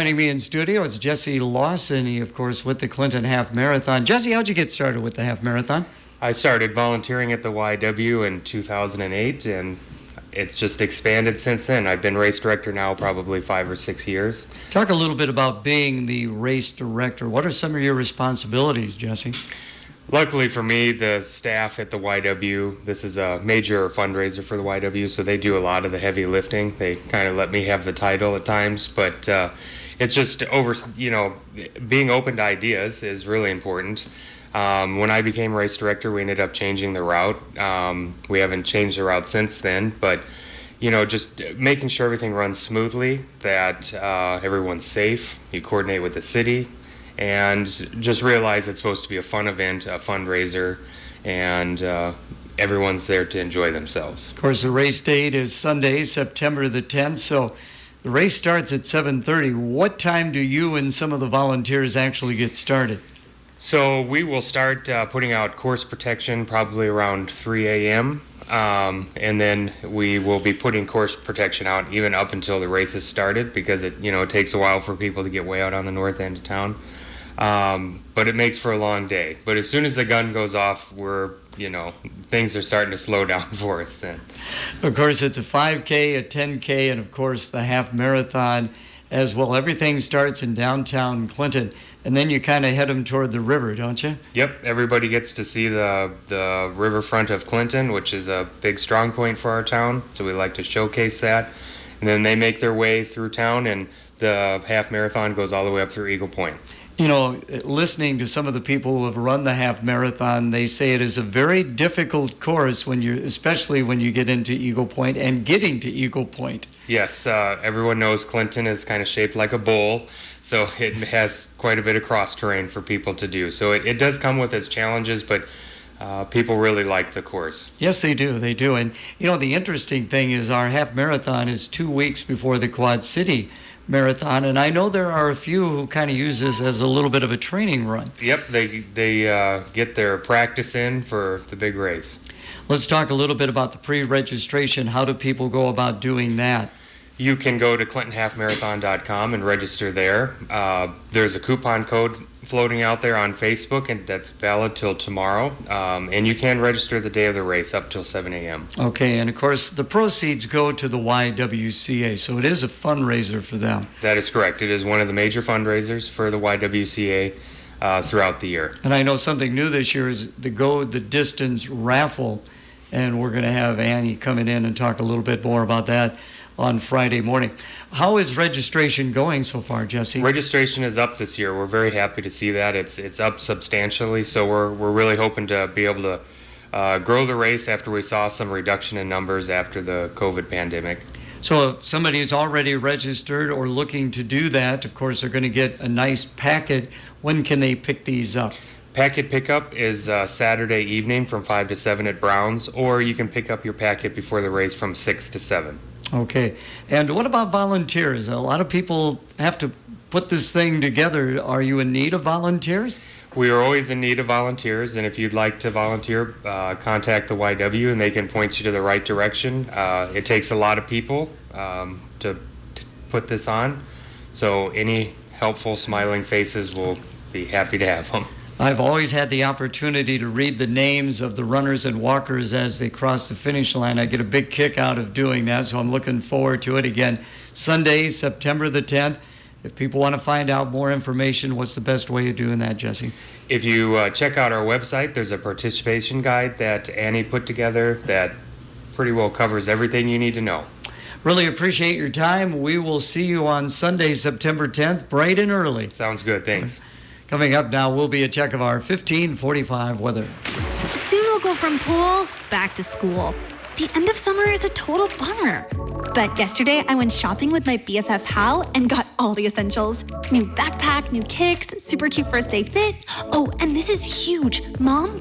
Joining me in studio is Jesse Lawson. He, of course, with the Clinton Half Marathon. Jesse, how'd you get started with the Half Marathon? I started volunteering at the YW in 2008, and it's just expanded since then. I've been race director now probably 5 or 6 years. Talk a little bit about being the race director. What are some of your responsibilities, Jesse? Luckily for me, the staff at the YW, this is a major fundraiser for the YW, so they do a lot of the heavy lifting. They kind of let me have the title at times, but it's just being open to ideas is really important. When I became race director, we ended up changing the route. We haven't changed the route since then, but just making sure everything runs smoothly, that everyone's safe, you coordinate with the city, and just realize it's supposed to be a fun event, a fundraiser, and everyone's there to enjoy themselves. Of course, the race date is Sunday, September the 10th, so the race starts at 7:30. What time do you and some of the volunteers actually get started? So we will start putting out course protection probably around 3 a.m. And then we will be putting course protection out even up until the race is started, because it takes a while for people to get way out on the north end of town. But it makes for a long day. But as soon as the gun goes off, things are starting to slow down for us then. Of course, it's a 5K, a 10K, and of course the half marathon as well. Everything starts in downtown Clinton, and then you kind of head them toward the river, don't you? Yep, everybody gets to see the riverfront of Clinton, which is a big strong point for our town, so we like to showcase that. And then they make their way through town, and the half marathon goes all the way up through Eagle Point. Listening to some of the people who have run the half marathon, they say it is a very difficult course especially when you get into Eagle Point and getting to Eagle Point. Yes, everyone knows Clinton is kind of shaped like a bowl, so it has quite a bit of cross terrain for people to do. So it does come with its challenges, but people really like the course. Yes, they do. They do. And, the interesting thing is our half marathon is 2 weeks before the Quad City Marathon, and I know there are a few who kind of use this as a little bit of a training run. Yep, they get their practice in for the big race. Let's talk a little bit about the pre-registration. How do people go about doing that? You can go to ClintonHalfMarathon.com and register there. There's a coupon code floating out there on Facebook, and that's valid till tomorrow. And you can register the day of the race up till 7 a.m. Okay, and of course the proceeds go to the YWCA, so it is a fundraiser for them. That is correct. It is one of the major fundraisers for the YWCA throughout the year. And I know something new this year is the Go the Distance raffle, and we're going to have Annie coming in and talk a little bit more about that on Friday morning. How is registration going so far, Jesse? Registration is up this year. We're very happy to see that. It's up substantially, so we're really hoping to be able to grow the race after we saw some reduction in numbers after the COVID pandemic. So if somebody is already registered or looking to do that, of course, they're going to get a nice packet. When can they pick these up? Packet pickup is Saturday evening from 5 to 7 at Brown's, or you can pick up your packet before the race from 6 to 7. Okay. And what about volunteers? A lot of people have to put this thing together. Are you in need of volunteers? We are always in need of volunteers, and if you'd like to volunteer, contact the YW and they can point you to the right direction. It takes a lot of people to put this on, so any helpful, smiling faces, will be happy to have them. I've always had the opportunity to read the names of the runners and walkers as they cross the finish line. I get a big kick out of doing that, so I'm looking forward to it. Again, Sunday, September the 10th. If people want to find out more information, what's the best way of doing that, Jesse? If you check out our website, there's a participation guide that Annie put together that pretty well covers everything you need to know. Really appreciate your time. We will see you on Sunday, September 10th, bright and early. Sounds good. Thanks. Coming up now will be a check of our 1545 weather. Soon we'll go from pool back to school. The end of summer is a total bummer. But yesterday I went shopping with my BFF Hal and got all the essentials. New backpack, new kicks, super cute first day fit. Oh, and this is huge. Mom